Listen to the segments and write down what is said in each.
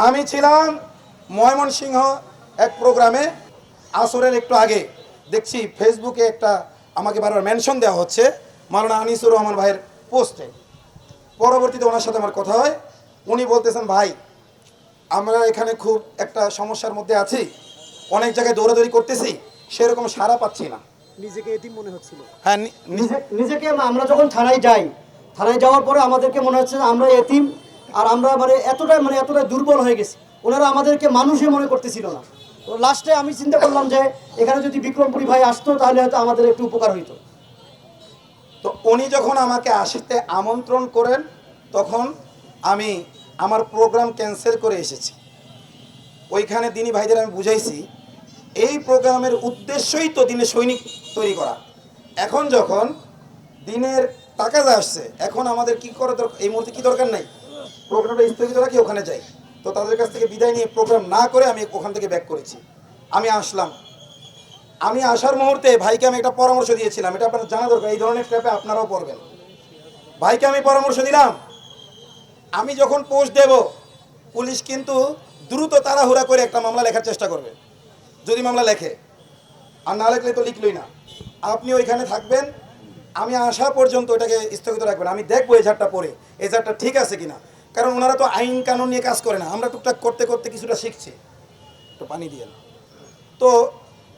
আমি ছিলাম ময়মনসিংহ এক প্রোগ্রামে আসরের একটু আগে দেখছি ফেসবুকে একটা আমাকে বারবার মেনশন দেওয়া হচ্ছে মাওলানা আনিসুর রহমান ভাইয়ের পোস্টে। পরবর্তীতে ওনার সাথে আমার কথা হয়, উনি বলতেছেন ভাই আমরা এখানে খুব একটা সমস্যার মধ্যে আছি, অনেক জায়গায় দৌড়াদৌড়ি করতেছি, সেরকম সাড়া পাচ্ছি না। নিজেকে এতিম মনে হচ্ছিল। হ্যাঁ, নিজেকে আমরা যখন থানায় যাই, থানায় যাওয়ার পরে আমাদেরকে মনে হচ্ছে যে আমরা এতিম, আর আমরা এতটাই দুর্বল হয়ে গেছি। ওনারা আমাদেরকে মানুষই মনে করতেছিল না। তো লাস্টে আমি চিন্তা করলাম যে এখানে যদি বিক্রমপুরী ভাই আসতো তাহলে হয়তো আমাদের একটু উপকার হইতো। তো উনি যখন আমাকে আসতে আমন্ত্রণ করেন তখন আমি আমার প্রোগ্রাম ক্যান্সেল করে এসেছি। ওইখানে দিনী ভাইদের আমি বুঝাইছি এই প্রোগ্রামের উদ্দেশ্যই তো দিনে সৈনিক তৈরি করা। এখন যখন দিনের টাকা আসছে, এখন আমাদের কি করা দরকার, এই মুহূর্তে কি দরকার নাই, প্রোগ্রামটা স্থগিত রাখি, ওখানে যাই। তো তাদের কাছ থেকে বিদায় নিয়ে প্রোগ্রাম না করে আমি ওখান থেকে ব্যাক করেছি। আমি আসলাম। আমি আসার মুহূর্তে ভাইকে আমি একটা পরামর্শ দিয়েছিলাম, এটা আপনার জানা দরকার, এই ধরনের ট্র্যাপে আপনারাও পড়বেন। ভাইকে আমি পরামর্শ দিলাম, আমি যখন পোস্ট দেব পুলিশ কিন্তু দ্রুত তাড়াহুড়া করে একটা মামলা লেখার চেষ্টা করবে, যদি মামলা লেখে, আর না লেখলে তো লিখলই না। আপনি ওইখানে থাকবেন, আমি আসা পর্যন্ত ওইটাকে স্থগিত রাখবেন। আমি দেখবো এজারটা পরে এজারটা ঠিক আছে কিনা, কারণ ওনারা তো আইন কানুন নিয়ে কাজ করে না, আমরা টুকটাক করতে করতে কিছুটা শিখছি। একটু পানি দিয়ে। তো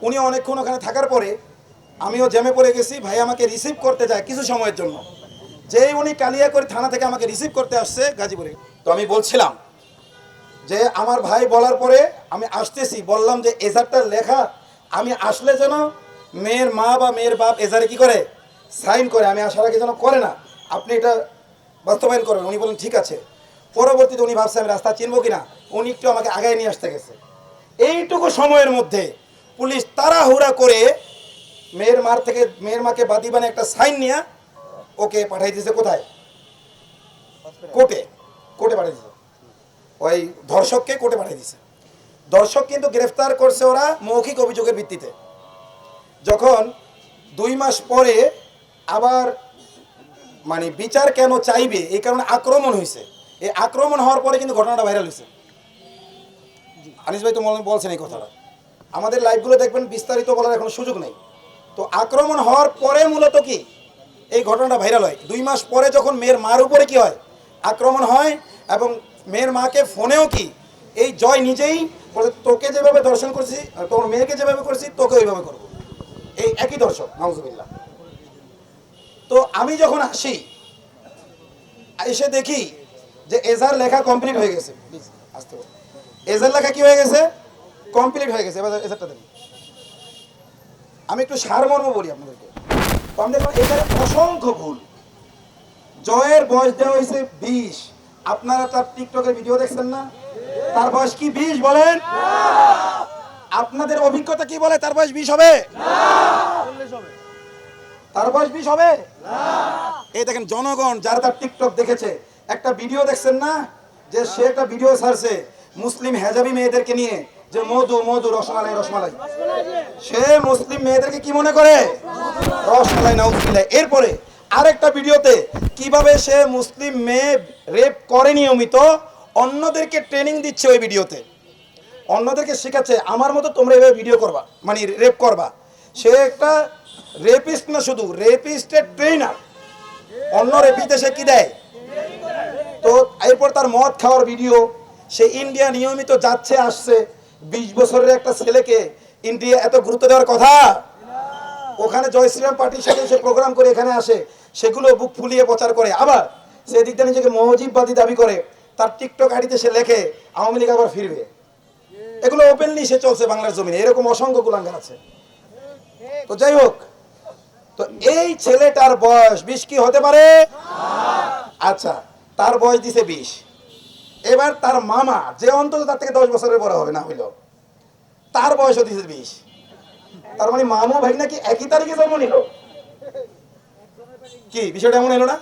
উনি অনেকক্ষণ ওখানে থাকার পরে আমিও জ্যামে পড়ে গেছি। ভাই আমাকে রিসিভ করতে যায় কিছু সময়ের জন্য, যেই উনি কালিয়াকৈর থানা থেকে আমাকে রিসিভ করতে আসছে গাজীপুরে। তো আমি বলছিলাম যে আমার ভাই বলার পরে আমি আসতেছি, বললাম যে এজারটা লেখা, আমি আসলে যেন মেয়ের মা বা মেয়ের বাপ এজারে কি করে সাইন করে, আমি আসার আগে যেন করে না, আপনি এটা বাস্তবায়ন করেন। উনি বলেন ঠিক আছে। পরবর্তীতে উনি ভাবছে আমি রাস্তা চিনবো কিনা, উনি একটু আমাকে আগায় নিয়ে আসতে গেছে। এইটুকু সময়ের মধ্যে পুলিশ তাড়াহুড়া করে মেয়ের মাকে বাদী বানিয়ে একটা সাইন নিয়ে ওকে পাঠাই দিয়েছে। কোথায়? কোর্টে। কোর্টে পাঠিয়ে দিয়েছে, ওই ধর্ষককে কোর্টে পাঠিয়ে দিয়েছে। ধর্ষক কিন্তু গ্রেফতার করছে ওরা মৌখিক অভিযোগের ভিত্তিতে। যখন 2 মাস পরে আবার বিচার কেন চাইবে, এই কারণে আক্রমণ হয়েছে। এই আক্রমণ হওয়ার পরে কিন্তু ঘটনাটা ভাইরাল হয়েছে। আনিস ভাই তো বলছেন এই কথাটা, আমাদের লাইভগুলো দেখবেন, বিস্তারিত বলার এখন সুযোগ নেই। তো আক্রমণ হওয়ার পরে মূলত কি এই ঘটনাটা ভাইরাল হয়। 2 মাস পরে যখন মেয়ের মার উপরে কি হয়, আক্রমণ হয়, এবং মেয়ের মাকে ফোনেও কি এই জয় নিজেই তোকে যেভাবে দর্শন করছি, তোর মেয়েকে যেভাবে করছি তোকে ওইভাবে করবো, এই একই দর্শক, নাউজুবিল্লাহ। তো আমি যখন আসি, এসে দেখি যে এজার লেখা কমপ্লিট হয়ে গেছে। প্লিজ আসতে বল। এজার লেখা কি হয়ে গেছে, কমপ্লিট হয়ে গেছে। এবার এজারটা দেন, আমি একটু সারমর্ম বলি আপনাদেরকে। তো আমি দেখলাম এখানে অসংখ্য ভুল। জয়ের বয়স দেওয়া হয়েছে 20। আপনারা তার টিকটকের ভিডিও দেখছেন না, তার বয়স কি 20 বলেন? আপনাদের অভিজ্ঞতা কি বলে তার বয়স 20 হবে? তার বয়স 20 হবে? এই দেখেন জনগণ যারা তার টিকটক দেখেছে, একটা ভিডিও দেখছেন না, যে সে একটা ভিডিও ছাড়ছে মুসলিম হেজাবি মেয়েদেরকে নিয়ে, যে মধু মধু রসমালাই রসমালাই, সে মুসলিম মেয়েদেরকে কি মনে করে, রসমালাই, নাউজুবিল্লাহ। এরপরে আরেকটা ভিডিওতে কিভাবে সে মুসলিম মেয়ে রেপ করে নিয়মিত, অন্যদেরকে ট্রেনিং দিচ্ছে। ওই ভিডিওতে অন্যদেরকে শেখাচ্ছে আমার মতো তোমরা এভাবে ভিডিও করবা, রেপ করবা। সে একটা রেপিস্ট না, শুধু রেপিস্টের ট্রেনার। অন্য রেপিস্টে সে কি দেয়। তো এরপর তার মদ খাওয়ার ভিডিও, সে ইন্ডিয়া নিয়মিত যাচ্ছে আসছে। 20 বছরের একটা ছেলেকে ইন্ডিয়া এত গুরুত্ব দেওয়ার কথা? ওখানে জয় শ্রীরাম পার্টির সাথে সে প্রোগ্রাম করে এখানে আসে, সেগুলো বুক ফুলিয়ে প্রচার করে। আবার সে দিকটা নিজেকে মহজিববাদী দাবি করে, তার টিকটক আইডিতে সে লেখে আওয়ামী লীগ আবার ফিরবে। এগুলো ওপেনলি সে চলছে বাংলার জমিনে, এরকম অসংখ্য কুলাঙ্গার আছে। তো যাই হোক, তো এই ছেলেটার বয়স 20 কি হতে পারে? আচ্ছা, তার বয়স দিছে 20। এবার তার মামা, যে অন্তত তার থেকে 10 বছরের বড় হবে না হইল, তার বয়সও দিছে 20। তার মানে মামু ভাই নাকি একই তারিখে জন্ম নিল। কি বিষয়টা এমন এলো না?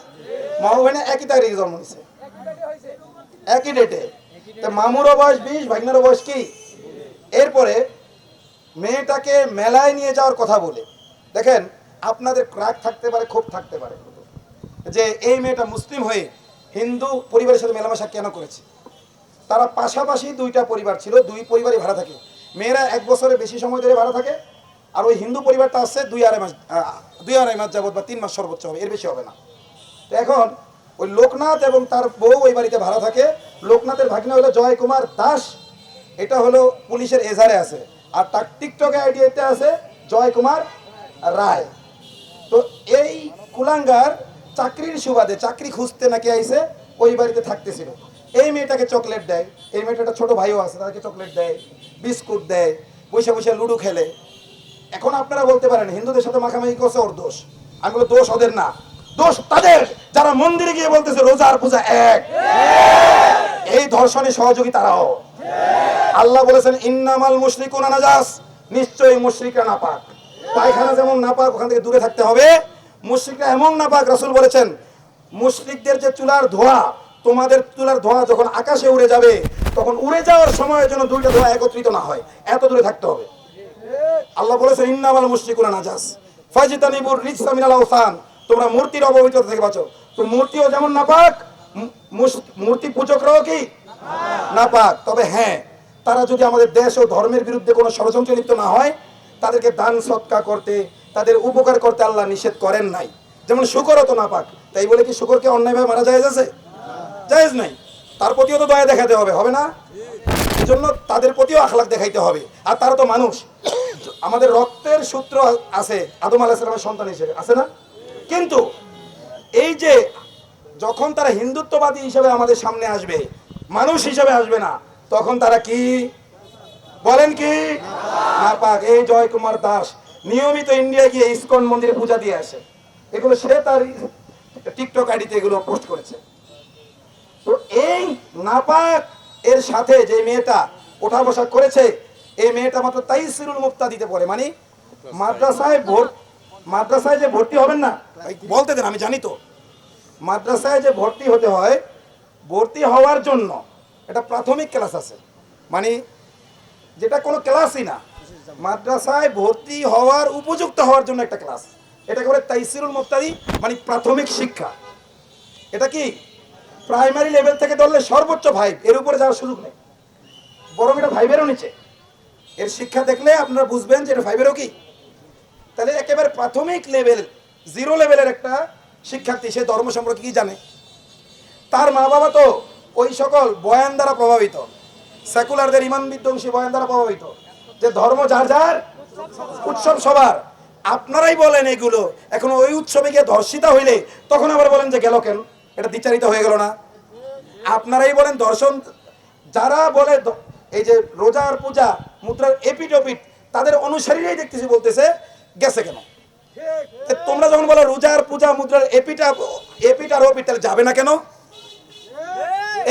মামু ভাই না একই তারিখে জন্ম নিছে, একই ডেটে। মামুরও বয়স 20, ভাগনারও বয়স কি। এরপরে মেয়েটাকে মেলায় নিয়ে যাওয়ার কথা বলে, দেখেন আপনাদের রাগ থাকতে পারে, ক্ষোভ থাকতে পারে, যে এই মেয়েটা মুসলিম হয়ে হিন্দু পরিবারের সাথে মেলামেশা কেন করেছে। তারা পাশাপাশি দুইটা পরিবার ছিল, দুই পরিবারই ভাড়া থাকে। মেয়েরা 1 বছরের বেশি সময় ধরে ভাড়া থাকে, আর ওই হিন্দু পরিবারটা আসছে 2-2.5 মাস যাবত বা 3 মাস সর্বোচ্চ হবে, এর বেশি হবে না। তো এখন ওই লোকনাথ এবং তার বউ ওই বাড়িতে ভাড়া থাকে। লোকনাথের ভাগ্নে হলো জয় কুমার দাস, এটা হলো পুলিশের এজারে আছে, আর তার টিকটকে আইডিয়াতে আছে জয় কুমার রায়। তো এই কুলাঙ্গার চাকরির সুবাদে, চাকরি খুঁজতে নাকি আইসে, ওই বাড়িতে থাকতেছিল। এই মেয়েটাকে চকলেট দেয়, এই মেয়েটার একটা ছোট ভাইও আছে, তাদেরকে চকলেট দেয়, বিস্কুট দেয়, বসে বসে লুডো খেলে। এখন আপনারা বলতে পারেন হিন্দুদের সাথে মাখামাখি করছে ওর দোষ। আমি বলি দোষ ওদের না, দোষ তাদের যারা মন্দিরে গিয়ে বলতেছে রোজা আর পূজা এক। এই ধর্ষণে সহযোগী তারাও। আল্লাহ বলেছেন ইন্নামাল মুশরিকুনা নাজাস, নিশ্চয়ই মুশরিকরা নাপাক। পায়খানা যেমন নাপাক, ওখান থেকে দূরে থাকতে হবে। মুশরিকরা এমন নাপাক, রাসূল বলেছেন মুশরিকদের যে চুলার ধোঁয়া, তোমাদের চুলার ধোঁয়া যখন আকাশে উড়ে যাবে, তখন উড়ে যাওয়ার সময় যেন দুইটা ধোঁয়া একত্রিত না হয়, এত দূরে থাকতে হবে। আল্লাহ বলেছেন ইন্নামাল মুশরিকুনা নাজাস ফাজতানিবুর রিজসা মিনাল আওসান, তোমরা মূর্তির অপবিত্রতা থেকে বাঁচো। তো মূর্তিও যেমন নাপাক, মূর্তি পূজকরাও কি নাপাক। তবে হ্যাঁ, তারা যদি আমাদের দেশ ও ধর্মের বিরুদ্ধে কোনো ষড়যন্ত্রে লিপ্ত না হয়, তাদেরকে দান সৎকার করতে, তাদের উপকার করতে আল্লাহ নিষেধ করেন নাই। যেমন শুকরও তো নাপাক, তাই বলে কি শুকরকে অন্যায়ভাবে মারা জায়েজ আছে? জায়েজ নাই। তার প্রতিও তো দয়া দেখাতে হবে, হবে না? এই জন্য তাদের প্রতিও আখলাক দেখাইতে হবে। আর তারা তো মানুষ, আমাদের রক্তের সূত্র আছে, আদম আলাইহিস সালামের সন্তান হিসেবে আছে না? কিন্তু এই যে যখন তারা হিন্দুত্ববাদী হিসেবে আমাদের সামনে আসবে, মানুষ হিসেবে আসবে না, তখন তারা কি বলেন? কি নাপাক। এই জয় কুমার দাস নিয়মিত ইন্ডিয়া গিয়ে ইসকন মন্দিরে পূজা দিয়ে আসে, এগুলো সে তার টিকটক আইডিতে এগুলো পোস্ট করেছে। তো এই নাপাক এর সাথে যে মেয়েটা ওঠা বসা করেছে, এই মেয়েটা মাত্র তাইসিরুল মুফতাদিতে পড়ে, মানে মাদ্রাসায় যে ভর্তি হবেন না, বলতে দেন, আমি জানি তো। মাদ্রাসায় যে ভর্তি হতে হয়, ভর্তি হওয়ার জন্য এটা প্রাথমিক ক্লাস আছে, মানে যেটা কোনো ক্লাসই না, মাদ্রাসায় ভর্তি হওয়ার উপযুক্ত হওয়ার জন্য একটা ক্লাস, এটাকে বলে তাইসিরুল মুফতাদি, মানে প্রাথমিক শিক্ষা। এটা কি প্রাইমারি লেভেল থেকে ধরলে সর্বোচ্চ 5, এর উপরে যাওয়ার সুযোগ নেই, বরং এটা 5-এরও নিচে। এর শিক্ষা দেখলে আপনারা বুঝবেন যে এটা 5-এরও কি। তাহলে একেবারে প্রাথমিক লেভেল, 0 লেভেলের একটা শিক্ষার্থী, সে ধর্ম সম্পর্কে কি জানে? তার মা বাবা তো ওই সকল বয়ান দ্বারা প্রভাবিত, সেকুলারদের ইমান বিধ্বংসী বয়ান দ্বারা প্রভাবিত, যে ধর্ম যার যার, উৎসব সবার। আপনারাই বলেন এগুলো, এখন ওই উৎসবে গিয়ে ধর্ষিতা হইলে তখন আবার বলেন যে গেল কেন, এটা দ্বিচারিত হয়ে গেল না? আপনারাই বলেন ধর্ষণ, যারা বলে এই যে রোজার পূজা মুদ্রার এপিট ওপিট, তাদের অনুসারীরাই দেখতেছি বলতেছে গেছে কেন। তোমরা যখন বলো রোজার পূজা মুদ্রার এপিট আর ওপিট, তাহলে যাবে না কেন?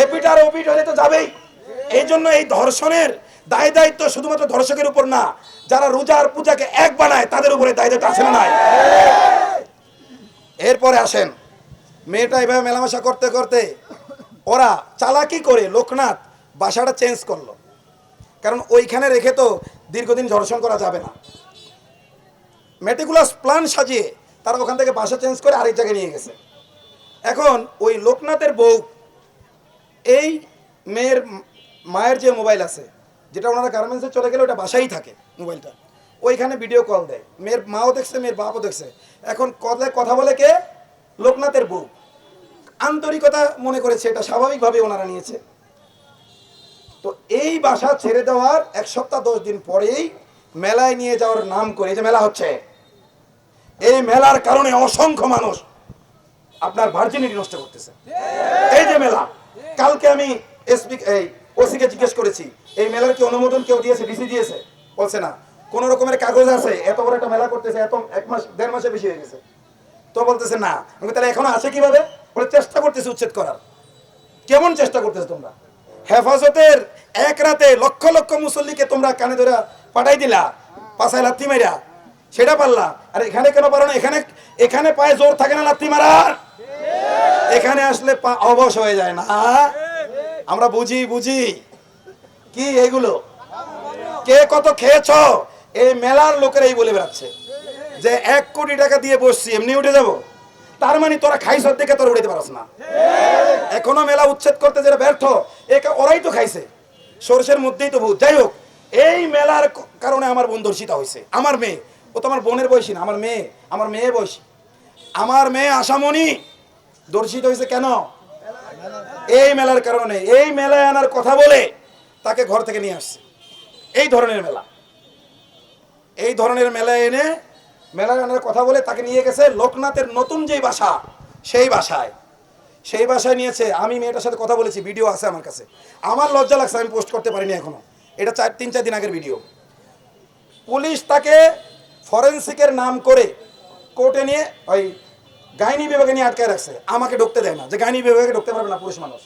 এপিট আর ওপিট হলে তো যাবেই। এই জন্য এই ধর্ষণের দায় দায়িত্ব শুধুমাত্র ধর্ষকের উপর না, যারা রোজার পূজাকে এক বানায় তাদের উপরে দায় দায়িত্ব আছে না নাই? এরপরে আসেন, মেয়েটা এভাবে মেলামেশা করতে করতে ওরা চালাকি করে লোকনাথ বাসাটা চেঞ্জ করলো, কারণ ওইখানে রেখে তো দীর্ঘদিন ধর্ষণ করা যাবে না। মেটিকুলাস প্ল্যান সাজিয়ে তারা ওখান থেকে বাসা চেঞ্জ করে আরেক জায়গায় নিয়ে গেছে। এখন ওই লোকনাথের বউ এই মেয়ের মায়ের যে মোবাইল আছে, যেটা ওনারা গার্মেন্টসে চলে গেলে ওটা বাসাই থাকে মোবাইলটা, ওইখানে ভিডিও কল দেয়। মেয়ের মাও দেখছে, মেয়ের বাপও দেখছে। এখন কথা বলে কে? লোকনাথের বউ। আন্তরিকতা মনে করেছে, এটা স্বাভাবিকভাবে ওনারা নিয়েছে। তো এই বাসা ছেড়ে দেওয়ার 1 সপ্তাহ 10 দিন পরেই মেলায় নিয়ে যাওয়ার নাম করে, যে মেলা হচ্ছে, এই মেলার কারণে অসংখ্য মানুষ আপনার ভার্জিনিটি নষ্ট করতেছে। এই যে মেলা, কালকে আমি ওসিকে জিজ্ঞেস করেছি, এই মেলার কি অনুমোদন কেউ দিয়েছে? ডিসি দিয়েছে? বলছে না। কোন রকমের কাগজ আছে? এত বড় একটা মেলা করতেছে, এত 1 মাস 1.5 মাসে বেশি হয়ে গেছে, তো বলতেছে না। আমি তাহলে এখনো আছে কিভাবে? বলে চেষ্টা করতেছে উচ্ছেদ করার। কেমন চেষ্টা করতেছে তোমরা? হেফাজতের এক রাতে লক্ষ লক্ষ মুসল্লিকে তোমরা কানে ধরে পাঠাই দিলা, পাছায় লাথি মাইরা, সেটা পারলা। আর এখানে কেন পারো না? এখানে পায়ে জোর থাকে না লাথি মারার, এখানে আসলে পা অবশ হয়ে যায় না। আমরা বুঝি কি এগুলো কে কত খেয়েছ? এই মেলার লোকেরাই বলে বেড়াচ্ছে যে 1 কোটি টাকা দিয়ে বসছি, এমনি উঠে যাব। তার মানে তোরা খাইছ দেখে তোরা উড়াইতে পারস না। এখনো মেলা উচ্ছেদ করতে যারা ব্যর্থ, ওরাই তো খাইছে, সরষের মধ্যেই তো ভূত। যাই হোক, এই মেলার কারণে আমার বোন ধর্ষিতা হয়েছে। আমার মেয়ে, ও তো আমার বোনের বয়সী না, আমার মেয়ে বয়সী। আমার মেয়ে আশামণি ধর্ষিত হয়েছে কেন? এই মেলার কারণে। এই মেলায় আনার কথা বলে তাকে ঘর থেকে নিয়ে আসছে। এই ধরনের মেলা, এই ধরনের মেলায় এনে মেলায় আনার কথা বলে তাকে নিয়ে গেছে লোকনাথের নতুন যেই বাসা, সেই বাসায় নিয়েছে। আমি মেয়েটার সাথে কথা বলেছি, ভিডিও আছে আমার কাছে। আমার লজ্জা লাগছে, আমি পোস্ট করতে পারিনি এখনো। এটা 3-4 দিন আগের ভিডিও। পুলিশ তাকে ফরেন্সিকের নাম করে কোর্টে নিয়ে ওই গাইনি বিভাগে নিয়ে আটকায় রাখছে। আমাকে ঢুকতে দেয় না, যে গাইনি বিভাগে ঢুকতে পারবে না পুরুষ মানুষ,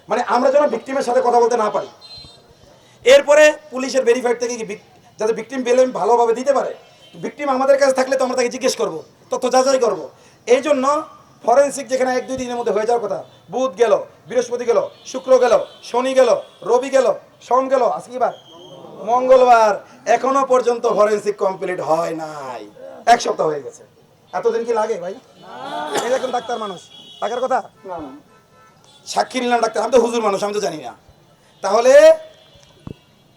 মানে আমরা যেন ভিকটিমের সাথে কথা বলতে না পারি। এরপরে পুলিশের ভেরিফাইড থেকে কি যাতে ভিকটিম বেলে ভালোভাবে দিতে পারে, ভিকটিম আমাদের কাছে থাকলে তো আমরা তাকে জিজ্ঞেস করবো, তথ্য যাচাই করবো। এই জন্য ফরেন্সিক যেখানে 1-2 দিনের মধ্যে হয়ে যাওয়ার কথা, বুধ গেল, বৃহস্পতি গেল, শুক্র গেল, শনি গেল, রবি গেল, সোম গেল, আজকে বার মঙ্গলবার, এখনো পর্যন্ত ফরেন্সিক কমপ্লিট হয় নাই। 1 সপ্তাহ হয়ে গেছে। এতদিন কি লাগে ভাই? এই দেখুন ডাক্তার মানুষ, টাকার কথা সাক্ষী নিলাম ডাক্তার, আমি তো হুজুর মানুষ, আমি তো জানি না। তাহলে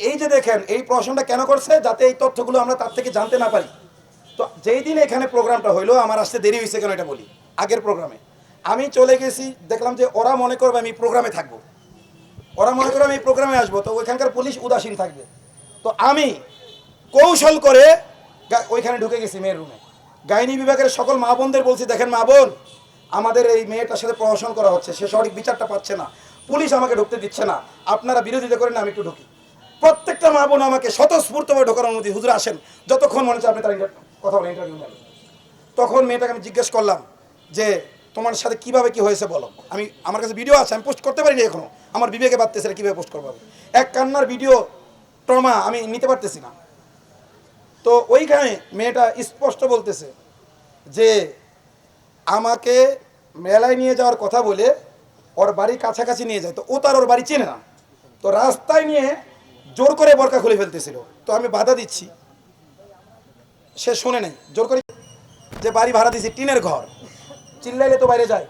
এই যে দেখেন, এই প্রশ্নটা কেন করছে, যাতে এই তথ্যগুলো আমরা তার থেকে জানতে না পারি। তো যেই দিন এখানে প্রোগ্রামটা হইলো, আমার আসতে দেরি হয়েছে কেন এটা বলি। আগের প্রোগ্রামে আমি চলে গেছি, দেখলাম যে ওরা মনে করবে আমি প্রোগ্রামে থাকবো, ওরা মনে করবে আমি প্রোগ্রামে আসবো, তো ওইখানকার পুলিশ উদাসীন থাকবে। তো আমি কৌশল করে ওইখানে ঢুকে গেছি মেয়ের রুমে। গাইনি বিভাগের সকল মা বোনদের বলছি, দেখেন মা বোন, আমাদের এই মেয়েটার সাথে প্রহসন করা হচ্ছে, সে সঠিক বিচারটা পাচ্ছে না, পুলিশ আমাকে ঢুকতে দিচ্ছে না, আপনারা বিরোধিতা করেন, আমি একটু ঢুকি। প্রত্যেকটা মা বোন আমাকে স্বতঃস্ফূর্তভাবে ঢোকার অনুমতি, হুজুর আসেন, যতক্ষণ মনে হচ্ছে আপনি তার কথা বলেন, ইন্টারভিউ নেন। তখন মেয়েটাকে আমি জিজ্ঞেস করলাম যে তোমার সাথে কিভাবে কি হয়েছে বলো। আমার কাছে ভিডিও আছে, আমি পোস্ট করতে পারিনি এখনো, আমার বিবেকে বাড়তেছে না কীভাবে পোস্ট করবো। এক কান্নার ভিডিও ট্রমা আমি নিতে পারতেছি না। তো ওইখানে মেয়েটা স্পষ্ট বলতেছে যে আমাকে মেলায় নিয়ে যাওয়ার কথা বলে ওর বাড়ি কাছাকাছি নিয়ে যায়, তো ও তার ওর বাড়ি চেনে না, তো রাস্তায় নিয়ে জোর করে বরকা খুলে ফেলতেছিল। তো আমি বাধা দিচ্ছি, সে শুনে নেই, জোর করে যে বাড়ি ভাড়া দিয়েছি, টিনের ঘর, চিল্লাইলে তো বাইরে যায়।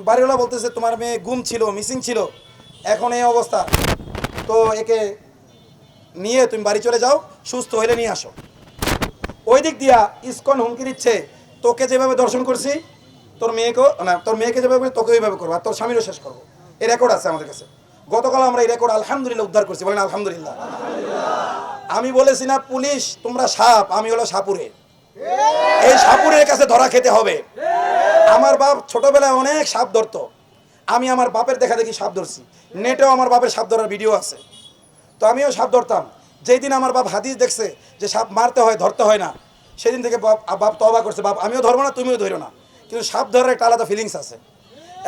বাড়িওয়ালা বলতেছে তোমার মেয়ে গুম ছিল, মিসিং ছিল, এখন এই অবস্থা, তো একে নিয়ে তুমি বাড়ি চলে যাও, সুস্থ হইলে নিয়ে আসো। ওই দিক দিয়া ইসকন হুমকি দিচ্ছে, তোকে যেভাবে দর্শন করছি তোর মেয়েকে যেভাবে তোকে ওইভাবে করবো, আর তোর স্বামীরও শেষ করবো। এই রেকর্ড আছে আমাদের কাছে। গতকাল আমরা এই রেকর্ড আলহামদুলিল্লাহ উদ্ধার করছি, বলেন আলহামদুলিল্লাহ। আমি বলেছি না পুলিশ তোমরা সাপ, আমি হলো সাপুরে, এই সাপুরের কাছে ধরা খেতে হবে। আমার বাপ ছোটবেলায় অনেক সাপ ধরতো, আমি আমার বাপের দেখা দেখি সাপ ধরছি, নেটেও আমার বাপের সাপ ধরার ভিডিও আছে। তো আমিও সাপ ধরতাম। যেই দিন আমার বাপ হাদিস দেখছে যে সাপ মারতে হয়, ধরতে হয় না, সেদিন থেকে বাপ তওবা করছে, বাপ আমিও ধরবো না, তুমিও ধরো না। কিন্তু সাপ ধরার একটা আলাদা ফিলিংস আছে,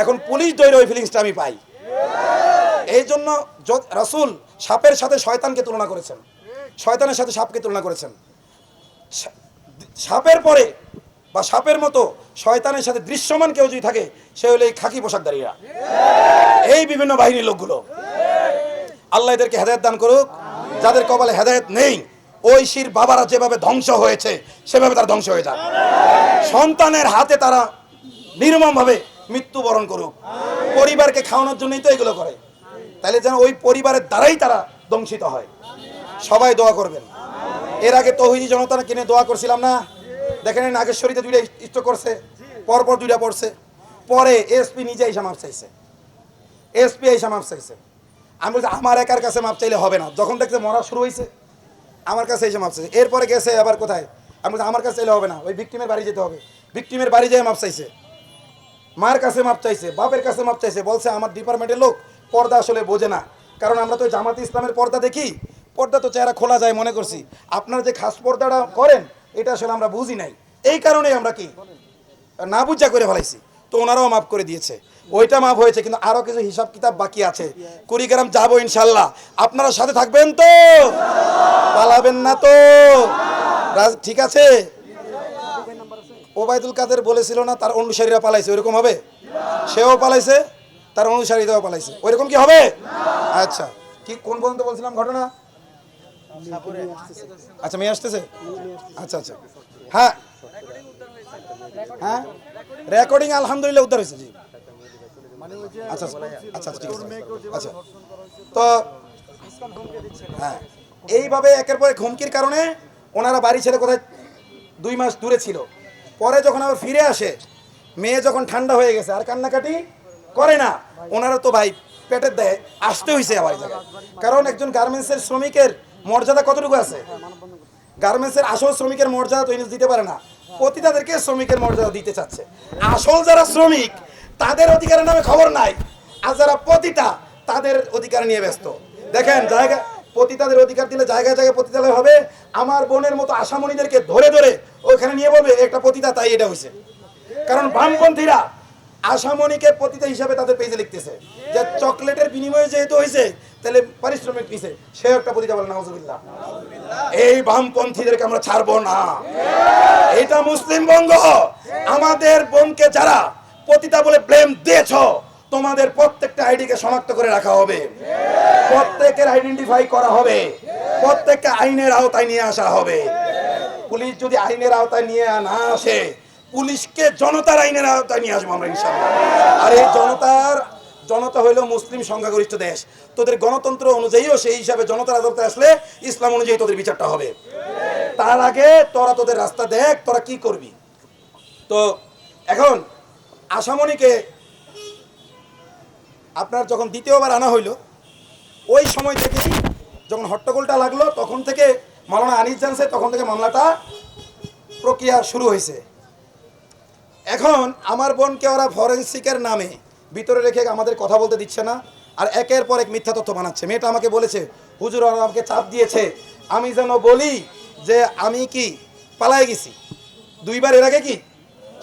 এখন পুলিশ ধরে ওই ফিলিংসটা আমি পাই। এই জন্য রাসূল সাপের সাথে শয়তানকে তুলনা করেছেন, শয়তানের সাথে সাপকে তুলনা করেছেন। সাপের পরে বা সাপের মতো শয়তানের সাথে দৃশ্যমান কেউ যদি থাকে, সে হলো এই খাকি পোশাকধারীরা, এই বিভিন্ন বাহিনীর লোকগুলো। আল্লাহ এদেরকে হেদায়েত দান করুক। যাদের কপালে হেদায়েত নেই, ওই শির বাবারা যেভাবে ধ্বংস হয়েছে সেভাবে তারা ধ্বংস হয়ে যায়, সন্তানের হাতে তারা নির্মমভাবে মৃত্যুবরণ করুক। পরিবারকে খাওয়ানোর জন্যই তো এগুলো করে, তাহলে যেন ওই পরিবারের দ্বারাই তারা ধ্বংসিত হয়। সবাই দোয়া করবেন। এর আগে তৌহিদি জনতা কিনে দোয়া করছিলাম না, দেখেন নাগেশ্বরীতে 2টা স্ট্রোক করছে, পরপর 2টা পড়ছে। পরে এসপি নিজে এসে মাপ চাইছে, এসপি এসে মাপ চাইছে। আমি বলছি আমার একার কাছে মাপ চাইলে হবে না, যখন দেখছে মরা শুরু হয়েছে আমার কাছে এসে মাপ চাইছে। এরপরে গেছে আবার কোথায়, আমি বলছি আমার কাছে চাইলে হবে না, ওই ভিকটিমের বাড়ি যেতে হবে। ভিকটিমের বাড়ি যেয়ে মাপ চাইছে, মার কাছে মাপ চাইছে, বাপের কাছে মাপ চাইছে। বলছে আমার ডিপার্টমেন্টের লোক পর্দা আসলে বোঝে না, কারণ আমরা তো জামাতে ইসলামের পর্দা দেখি, পর্দা তো চেহারা খোলা যায় মনে করছি, আপনারা যে খাস পর্দাটা করেন এটা আসলে আমরা বুঝি নাই, এই কারণেই আমরা কি না বুঝা করে ফেলাইছি। তো ওনারাও মাফ করে দিয়েছে, ওইটা মাফ হয়েছে, কিন্তু আরো কিছু হিসাব কিতাব বাকি আছে। কুড়িগ্রাম যাবো ইনশাল্লাহ, আপনারা সাথে থাকবেন তো, পালাবেন না তো? ঠিক আছে। ওবায়দুল কাদের বলেছিল না তার অনুসারীরা পালাইছে, ওইরকম হবে? সেও পালাইছে, তার অনুসারীরাও পালাইছে, ওইরকম কি হবে? আচ্ছা, কি কোন পর্যন্ত বলছিলাম ঘটনা? আচ্ছা মেয়ে আসতেছে, আচ্ছা আচ্ছা, হ্যাঁ হ্যাঁ রেকর্ডিং আলহামদুলিল্লাহ উদ্ধার হয়েছে জি। আচ্ছা আচ্ছা আচ্ছা ঠিক আছে, আচ্ছা তো হ্যাঁ এইভাবে একের পর এক হুমকির কারণে ওনারা বাড়ি ছেড়ে কোথায় 2 মাস দূরে ছিল। পরে যখন আবার ফিরে আসে, মেয়ে যখন ঠান্ডা হয়ে গেছে আর কান্নাকাটি করে না, ওনারা তো ভাই পেটের দেয় আসতে হয়েছে আবার এই জায়গায়। কারণ একজন গার্মেন্টসের শ্রমিকের মর্যাদা কতটুকু আছে, গার্মেন্টসের আসল শ্রমিকের মর্যাদা তো ইউনিস দিতে পারে না, পতিতাদেরকে শ্রমিকের মর্যাদা দিতে চাচ্ছে। আসল যারা শ্রমিক তাদের অধিকারের নামে খবর নাই, আর যারা পতিতা তাদের অধিকার নিয়ে ব্যস্ত। দেখেন জায়গা পতিতাদের অধিকার দিলে জায়গায় জায়গায় পতিতালয় হবে, আমার বোনের মতো আশামণিদেরকে ধরে ধরে ওইখানে নিয়ে বলবে একটা পতিতা, তাই এটা হয়েছে। কারণ বামপন্থীরা আশামণিকে পতিতা হিসাবে তাদের পেজে লিখতেছে যে চকলেটের বিনিময়ে যেহেতু হয়েছে তাহলে পারিশ্রমিক দিছে, সে একটা পতিতা বলে নাউজুবিল্লাহ। এই বামপন্থীদেরকে আমরা ছাড়বো না, এটা মুসলিম বঙ্গ। আমাদের বোনকে যারা পতিতা বলে ব্লেম দিয়েছ, তোমাদের প্রত্যেকটা আইডিকে শনাক্ত করে রাখা হবে, প্রত্যেকের আইডেন্টিফাই করা হবে, প্রত্যেককে আইনের আওতায় নিয়ে আসা হবে। পুলিশ যদি আইনের আওতায় নিয়ে না আসে, পুলিশকে জনতার আইনের আওতায় নিয়ে আসবো আমরা ইনশাআল্লাহ। আর এই জনতা হইল মুসলিম সংখ্যাগরিষ্ঠ দেশ, তোদের গণতন্ত্র অনুযায়ীও সেই হিসাবে জনতার আদালতে আসলে ইসলাম অনুযায়ী তোদের বিচারটা হবে। তার আগে তোরা তোদের রাস্তা দেখ তোরা কি করবি। তো এখন আশামণিকে আপনার যখন দ্বিতীয়বার আনা হইল, ওই সময় থেকেই যখন হট্টগোলটা লাগলো তখন থেকে মাওলানা আনিস জানছে, তখন থেকে মামলাটা প্রক্রিয়া শুরু হয়েছে। এখন আমার বোনকে ওরা ফরেন্সিকের নামে ভিতরে রেখে আমাদের কথা বলতে দিচ্ছে না, আর একের পর এক মিথ্যা তথ্য বানাচ্ছে। মেয়েটা আমাকে বলেছে, হুজুর ওরা আমাকে চাপ দিয়েছে আমি যেন বলি যে আমি কি পালাই গেছি, 2 বার এর আগে কি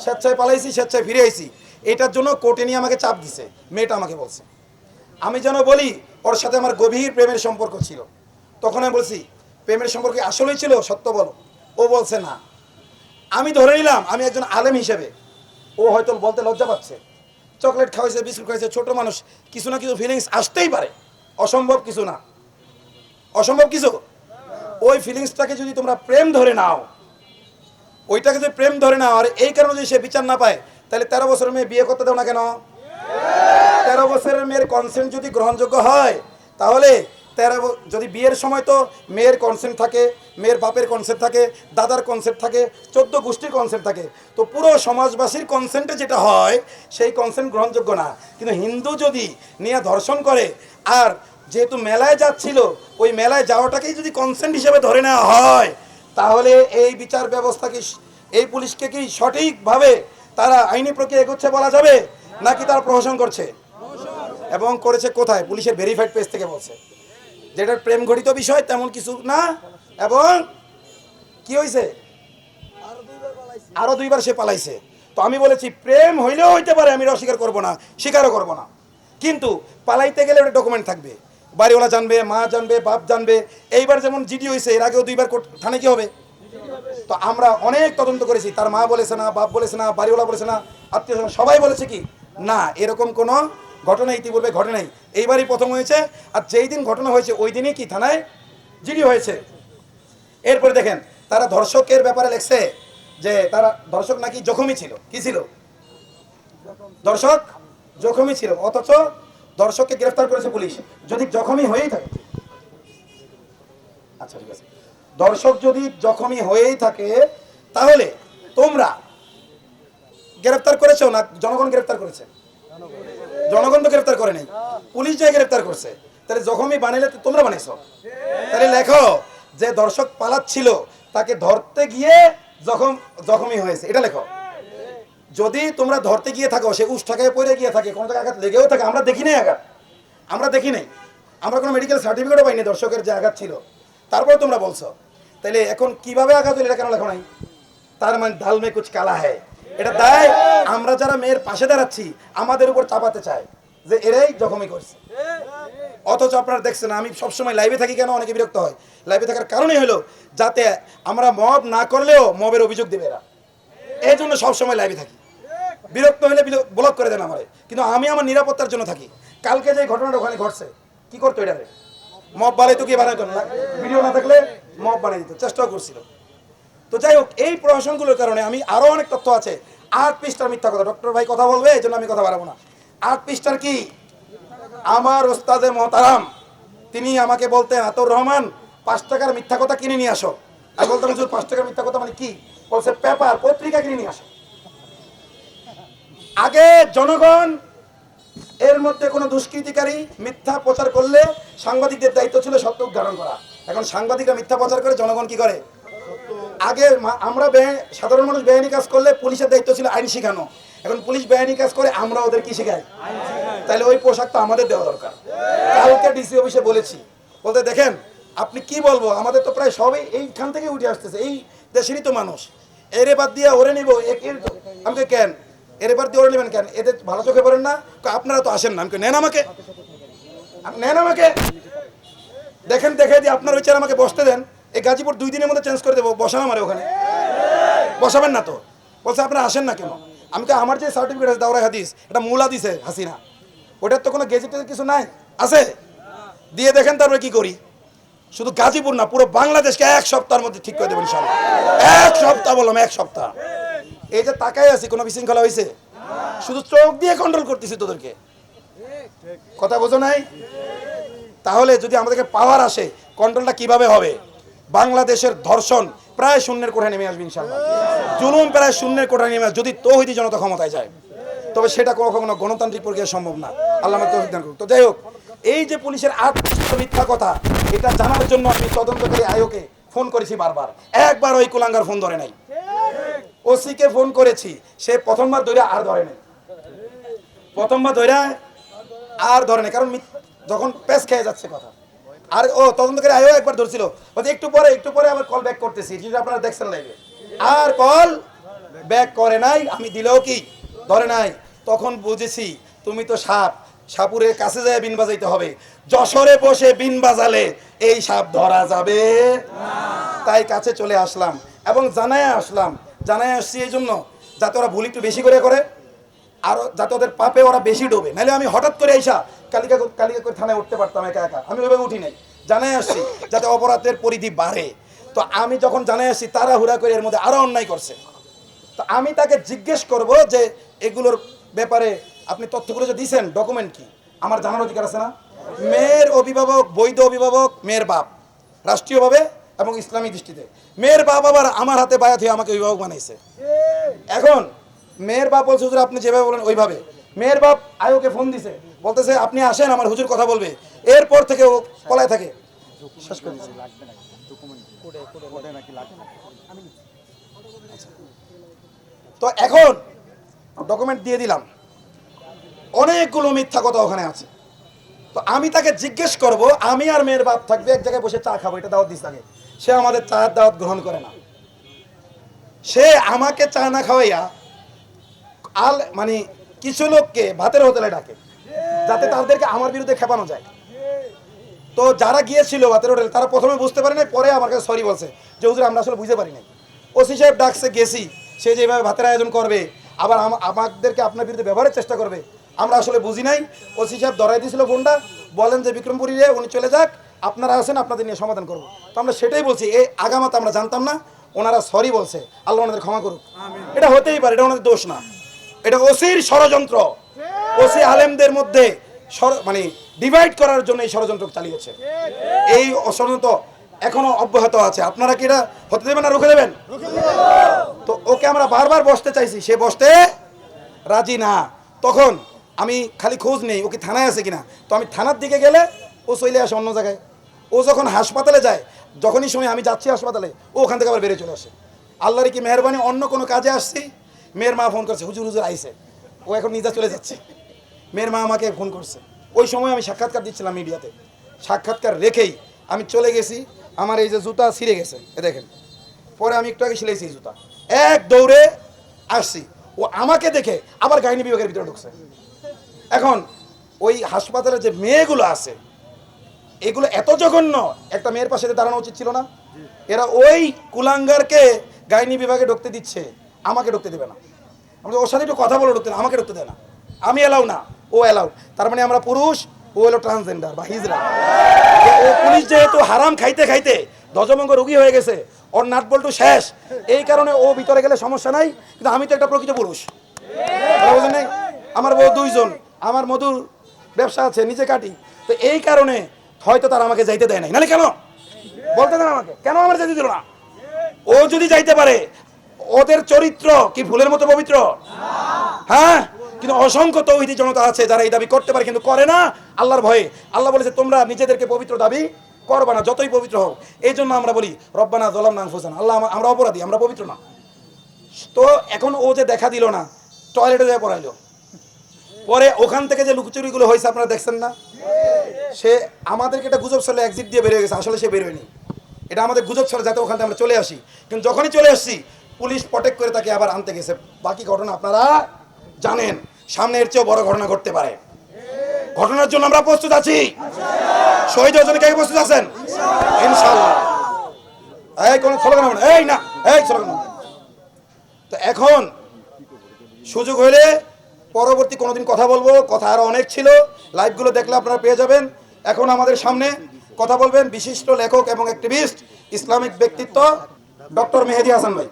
স্বেচ্ছায় পালাইছি, স্বেচ্ছায় ফিরে আইছি, এটার জন্য কোর্টে নিয়ে আমাকে চাপ দিছে। মেয়েটা আমাকে বলছে আমি যেন বলি ওর সাথে আমার গভীর প্রেমের সম্পর্ক ছিল। তখন আমি বলছি প্রেমের সম্পর্ক আসলেই ছিল, সত্য বলো। ও বলছে না। আমি ধরে নিলাম আমি একজন আলেম হিসেবে ও হয়তো বলতে লজ্জা পাচ্ছে। চকলেট খাওয়াইছে, বিস্কুট খাওয়াইছে, ছোট মানুষ, কিছু না কিছু ফিলিংস আসতেই পারে, অসম্ভব কিছু না, অসম্ভব কিছু। ওই ফিলিংসটাকে যদি তোমরা প্রেম ধরে নাও, ওইটাকে যদি প্রেম ধরে নাও, আর এই কারণে যদি সে বিচার না পায়, তাহলে 13 বছরের মেয়ে বিয়ে করতে দাও না কেন? 13 বছরের মেয়ের কনসেন্ট যদি গ্রহণযোগ্য হয়, তাহলে যদি বিয়ের সময় তো মেয়ের কনসেন্ট থাকে, মেয়ের বাপের কনসেন্ট থাকে, দাদার কনসেন্ট থাকে, 14 গোষ্ঠীর কনসেন্ট থাকে, তো পুরো সমাজবাসীর কনসেন্টে যেটা হয় সেই কনসেন্ট গ্রহণযোগ্য না। কিন্তু হিন্দু যদি নিয়ে ধর্ষণ করে, আর যেহেতু মেলায় যাচ্ছিল ওই মেলায় যাওয়াটাকেই যদি কনসেন্ট হিসেবে ধরে নেওয়া হয়, তাহলে এই বিচার ব্যবস্থা কি, এই পুলিশকে কি সঠিকভাবে তারা আইনি প্রক্রিয়া এগোচ্ছে বলা যাবে, নাকি তারা প্রহসন করছে? এবং করেছে কোথায়? পুলিশের ভেরিফাইড পেজ থেকে বলছে যেটা প্রেম ঘটিত বিষয় তেমন কিছু না। এবং কি হয়েছে, আরো 2 বার সে পালাইছে। তো আমি বলেছি প্রেম হইলেও হইতে পারে, আমি অস্বীকার করবো না, স্বীকারও করবো না, কিন্তু পালাইতে গেলে ওটা ডকুমেন্ট থাকবে, বাড়িওয়ালা জানবে, মা জানবে, বাপ জানবে। এইবার যেমন জিডি হয়েছে, এর আগেও 2 বার থানে কি হবে। তো আমরা অনেক তদন্ত করেছি, তার মা বলেছে না, বাপ বলেছে না, বাড়িওয়ালা বলেছে না, আত্মীয় সবাই বলেছে কি না এরকম কোনো ঘটনা ইতিপূর্বে ঘটে নাই, এইবারই প্রথম হয়েছে। আর যেই দিন ঘটনা হয়েছে ওই দিনই কি থানায় জিডি হয়েছে। এরপরে দেখেন তারা ধর্ষকের ব্যাপারে লেখছে যে তারা ধর্ষক নাকি জখমই ছিল। কি ছিল? ধর্ষক জখমই ছিল, অথচ ধর্ষককে গ্রেফতার করেছে পুলিশ। যদি জখমই হয়েই থাকে, আচ্ছা ঠিক আছে, দর্শক যদি জখমই হয়েই থাকে তাহলে তোমরা গ্রেফতার করেছো না জনগণ গ্রেফতার করেছে? জনগণ তো গ্রেফতার করে নাই, পুলিশ যে গ্রেফতার করছে। তাহলে জখমই বানাইলে তো তোমরা বানাইছো। তাহলে লেখো যে দর্শক পালাচ্ছিল তাকে ধরতে গিয়ে জখমই হয়েছে, এটা লেখো। যদি তোমরা ধরতে গিয়ে থাকো সে উষ্টাকায় পড়ে গিয়ে থাকে, কোনো জায়গায় আঘাত লেগেও থাকে, আমরা দেখি নাই আঘাত, আমরা দেখি নাই, আমরা কোনো মেডিকেল সার্টিফিকেটও পাইনি দর্শকের যে আঘাত ছিল, তারপরে তোমরা বলছো। তাহলে এখন কিভাবে আঘাত হলো এটা কেন লেখো নাই? তার মানে দাল মে কুছ কালা হ্যায়। এটা দায় আমরা যারা মেয়ের পাশে দাঁড়াচ্ছি আমাদের উপর চাপাতে চায় যে এরাই জখমই করছে। অথচ আপনারা দেখছেন আমি সবসময় লাইভে থাকি কেন, অনেকে বিরক্ত হয়। লাইভে থাকার কারণই হলো যাতে আমরা মব না করলেও মবের অভিযোগ দেবে এরা, এই জন্য সবসময় লাইভে থাকি। বিরক্ত হলে ব্লক করে দেন আমারে, কিন্তু আমি আমার নিরাপত্তার জন্য থাকি। কালকে যে ঘটনাটা ওখানে ঘটছে, কি করতো এটা মব বানাইতো কি বানাইতো না, ভিডিও না থাকলে মব বানাই দিত, চেষ্টাও করছিল। তো যাই হোক, এই প্রহসনগুলোর কারণে আমি আরো অনেক তথ্য আছে, 8 পৃষ্ঠার মিথ্যা কথা, ডক্টর ভাই কথা বলবে এই জন্য আমি কথা বাড়াবো না। 8 পৃষ্ঠার কি, আমার ওস্তাদে মহতারাম তিনি আমাকে বলতেন, আতর রহমান 5 টাকার মিথ্যা কথা কিনে নিয়ে আসো। আমি বলতাম হুজুর 5 টাকার মিথ্যা কথা মানে কি? বলছে পেপার, পত্রিকা কিনে নিয়ে আসো। আগে জনগণ এর মধ্যে কোনো দুষ্কৃতিকারী মিথ্যা প্রচার করলে সাংবাদিকদের দায়িত্ব ছিল সত্য উদ্ঘাটন করা। এখন সাংবাদিকরা মিথ্যা প্রচার করে, জনগণ কি করে? আগে আমরা সাধারণ মানুষ বেআইনি কাজ করলে পুলিশের দায়িত্ব ছিল আইন শেখানো, এখন পুলিশ বেআইনি কাজ করে, আমরা ওদের কি শেখাই? তাহলে ওই পোশাক তো আমাদের দেওয়া দরকার। কালকে ডিসি অফিসে বলেছি, বলতে দেখেন আপনি কি বলবো, আমাদের তো প্রায় সবই এইখান থেকে উঠে আসতেছে, এই দেশেরই তো মানুষ, এরে বাদ দিয়ে ওরে নিব, আমাকে কেন এরে বাদ দিয়ে ওরে নেবেন কেন? এদের ভালো চোখে পড়েন না? আপনারা তো আসেন না, আমাকে নেন, আমাকে নেন, আমাকে দেখেন, দেখে দিয়ে আপনার ওই চেয়ার আমাকে বসতে দেন, এই গাজীপুর 2 দিনের মধ্যে চেঞ্জ করে দেবো, বসান আমারে ওখানে, বসাবেন না তো? বলছে আপনারা আসেন না কেন? আমি আমার যে সার্টিফিকেট আছে দাওরাই হাদিস, এটা মূলা দিছে হাসিনা, ওটার তো কোনো গেজেটের কিছু নাই, আছে দিয়ে দেখেন তারপরে কি করি। শুধু গাজীপুর না, পুরো বাংলাদেশকে 1 সপ্তাহের মধ্যে ঠিক করে দেবেন ইনশাআল্লাহ। 1 সপ্তাহ বললাম, 1 সপ্তাহ। এই যে তাকাই আছি, কোনো বিশৃঙ্খলা হয়েছে? শুধু চোখ দিয়ে কন্ট্রোল করতেছি তোদেরকে, কথা বোঝো নাই? তাহলে যদি আমাদেরকে পাওয়ার আসে, কন্ট্রোলটা কিভাবে হবে? বাংলাদেশের ধর্ষণ প্রায় শূন্যের কোঠায় নেমে আসবে ইনশাআল্লাহ, জুলুম প্রায় শূন্যের কোঠায় নেমে আসবে, যদি তৌহিদি জনতা ক্ষমতায় যায়। তবে সেটা কখনো গণতান্ত্রিক প্রক্রিয়া সম্ভব না, আল্লাহ আমাদের তৌফিক দান করুন। তো যাই হোক, এই যে পুলিশের 8 মিথ্যা কথা, এটা জানার জন্য আমি তদন্তকারী আয়োগে ফোন করেছি বারবার, একবার ওই কুলাঙ্গার ফোন ধরে নাই। ওসিকে ফোন করেছি, সে প্রথমবার ধরে আর ধরে নাই, প্রথমবার ধরে আর ধরে নাই, কারণ যখন পেস খেয়ে যাচ্ছে কথা। আর ও তদন্তকারী আয়োগ একবার ধরছিল, বলছে একটু পরে আবার কল ব্যাক করতেছি, যেটা আপনারা দেখছেন লাইভে, আর কল ব্যাক করে নাই। আমি দিলেও কি ধরে নাই। তখন বুঝেছি তুমি তো সাপ, সাপুরের কাছে যায় বিন বাজাইতে হবে, যশোরে বসে বিন বাজালে এই সাপ ধরা যাবে না। তাই কাছে চলে আসলাম এবং জানায় আসছি এই জন্য, যাতে ওরা ভুল একটু বেশি করে আর যাতে ওদের পাপে ওরা বেশি ডোবে। নাহলে আমি হঠাৎ করে আইসা কালিকা করে থানায় উঠতে পারতাম একা একা, আমি ওইভাবে উঠি নাই, জানাই আসছি যাতে অপরাধের পরিধি বাড়ে। তো আমি যখন জানাই আসছি, তারা হুড়া করে এর মধ্যে আরো অন্যায় করছে। তো আমি তাকে জিজ্ঞেস করব যে এগুলোর ব্যাপারে আপনি তথ্যগুলো যে দিয়েছেন, ডকুমেন্ট কি? আমার জানার অধিকার আছে না? মেয়ের অভিভাবক, বৈধ অভিভাবক মেয়ের বাপ, রাষ্ট্রীয়ভাবে এবং ইসলামী দৃষ্টিতে মেয়ের বাপ আবার আমার হাতে বায়াত হয়ে আমাকে অভিভাবক বানাইছে। এখন মেয়ের বাপ বলছে হুজুর আপনি যেভাবে বলেন ওইভাবে। মেয়ের বাপ আয়োকে ফোন দিছে, বলতেছে আপনি আসেন, আমার হুজুর কথা বলবে। এরপর থেকে ও পলায় থাকে। শেষ করে দিছে। তো এখন ডকুমেন্ট দিয়ে দিলাম, অনেকগুলো মিথ্যা কথা ওখানে আছে। তো আমি তাকে জিজ্ঞেস করব, আমি আর মেয়ের বাপ থাকবে এক জায়গায় বসে চা খাবো, এটা দাওয়াত দিস থাকে। সে আমাদের চায়ের দাওয়াত গ্রহণ করে না, সে আমাকে চা না খাওয়াইয়া মানে কিছু লোককে ভাতের হোটেলে ডাকে, যাতে তাদেরকে আমার বিরুদ্ধে খেপানো যায়। তো যারা গিয়েছিল ভাতের হোটেলে, তারা প্রথমে বুঝতে পারে নাই, পরে আমার কাছে সরি বলছে যে হুজুর আমরা আসলে বুঝতে পারি নাই। ওসি সাহেব ডাকছে, গেছি, সে যেভাবে ভাতের আয়োজন করবে, আবার আমাদেরকে আপনার বিরুদ্ধে ব্যবহারের চেষ্টা করবে, আমরা আসলে বুঝি নাই। ওসি সাহেব ধরাই দিয়েছিল ফোনটা, বলেন যে বিক্রমপুরী রে উনি চলে যাক, আপনারা আছেন, আপনাদের নিয়ে সমাধান করবো। তো আমরা সেটাই বলছি, এই আগামাত আমরা জানতাম না, ওনারা সরি বলছে, আল্লাহ ওনাদের ক্ষমা করুক। এটা হতেই পারে, এটা ওনাদের দোষ না, এটা ওসির ষড়যন্ত্র। ওসি আলেমদের মধ্যে মানে ডিভাইড করার জন্য এই ষড়যন্ত্র চালিয়েছে। এই ষড়যন্ত্র এখনো অব্যাহত আছে। আপনারা কি এটা হতে দেবেন না রুখে দেবেন? তো ওকে আমরা বারবার বসতে চাইছি, সে বসতে রাজি না। তখন আমি খালি খোঁজ নেই ওকে থানায় আছে কিনা। তো আমি থানার দিকে গেলে ও চলে আসে অন্য জায়গায়। ও যখন হাসপাতালে যায়, যখনই সময় আমি যাচ্ছি হাসপাতালে, ও ওখান থেকে আবার বেরিয়ে চলে আসে। আল্লাহর কি মেহরবানি, অন্য কোনো কাজে আসছি, মেয়ের মা ফোন করছে, হুজুর আইছে, ও এখন নিজে চলে যাচ্ছে। মেয়ের মা আমাকে ফোন করছে, ওই সময় আমি সাক্ষাৎকার দিচ্ছিলাম মিডিয়াতে, সাক্ষাৎকার রেখেই আমি চলে গেছি। আমার এই যে জুতা ছিঁড়ে গেছে, এ দেখেন, পরে আমি একটু আগে সিলাইছি জুতা, এক দৌড়ে আসছি। ও আমাকে দেখে আবার গাইনি বিভাগের ভিতরে ঢুকছে। এখন ওই হাসপাতালে যে মেয়েগুলো আছে, এগুলো এত জঘন্য, একটা মেয়ের পাশে দাঁড়ানো উচিত ছিল না? এরা ওই কুলাঙ্গারকে গাইনি বিভাগে ঢুকতে দিচ্ছে, আমাকে ঢুকতে দেবে না। আমরা ওর সাথে একটু কথা বলে ঢুকতে না, আমাকে ঢুকতে দেয় না। আমি এলাও না, ও এলাও। তার মানে আমরা পুরুষ ও হলো ট্রান্সজেন্ডার বা হিজড়া। ও পুলিশ যেহেতু হারাম খাইতে খাইতে ধ্বজভঙ্গ রোগী হয়ে গেছে, ওর নাট বল্টু শেষ, এই কারণে ও ভিতরে গেলে সমস্যা নাই। কিন্তু আমি তো একটা প্রকৃত পুরুষ, কথা বুঝেন নাই? আমার বউ 2 জন, আমার মধুর ব্যবসা আছে, নিজে কাটি। তো এই কারণে হয়তো তারা আমাকে যাইতে দেয় নাই। নাহলে কেন বলতে দেন আমাকে, কেন আমার যেতে দিল না? ও যদি যাইতে পারে, ওদের চরিত্র কি ফুলের মতো পবিত্র? হ্যাঁ, কিন্তু অসংখ্য তৌহিদি জনতা আছে যারা এই দাবি করতে পারে কিন্তু করে না আল্লাহর ভয়ে। আল্লাহ বলেছে তোমরা নিজেদেরকে পবিত্র দাবি করবা না, যতই পবিত্র হোক। এই জন্য আমরা বলি রব্বানা যালামনা আনফুসানা, আল্লাহ আমরা অপরাধী, আমরা পবিত্র না। তো এখন ও যে দেখা দিল না, টয়লেটে যেয়ে পড়াইলো, পরে ওখান থেকে যে লুকোচুরিগুলো হয়েছে আপনারা দেখছেন না? সে আমাদেরকে একটা গুজব ছলে এক্সিট দিয়ে বেরিয়ে গেছে, আসলে সে বেরোয়নি। এটা আমাদের গুজব ছলে যাতে ওখান থেকে আমরা চলে আসি। কিন্তু যখনই চলে আসছি পুলিশ প্রটেক্ট করে তাকে আবার আনতে গেছে। বাকি ঘটনা আপনারা জানেন, সামনে এর চেয়েও বড় ঘটনা ঘটতে পারে। ঘটনার জন্য আমরা প্রস্তুত আছি। শহীদ হওয়ার জন্য কে প্রস্তুত আছেন? ইনশাআল্লাহ। এই কোন স্লোগান হবে না, এই না, এই স্লোগান হবে না। তো এখন সুযোগ হলে পরবর্তী কোনোদিন কথা বলবো, কথা আরো অনেক ছিল, লাইভগুলো দেখলে আপনারা পেয়ে যাবেন। এখন আমাদের সামনে কথা বলবেন বিশিষ্ট লেখক এবং অ্যাক্টিভিস্ট ইসলামিক ব্যক্তিত্ব ডক্টর মেহেদী হাসান ভাই।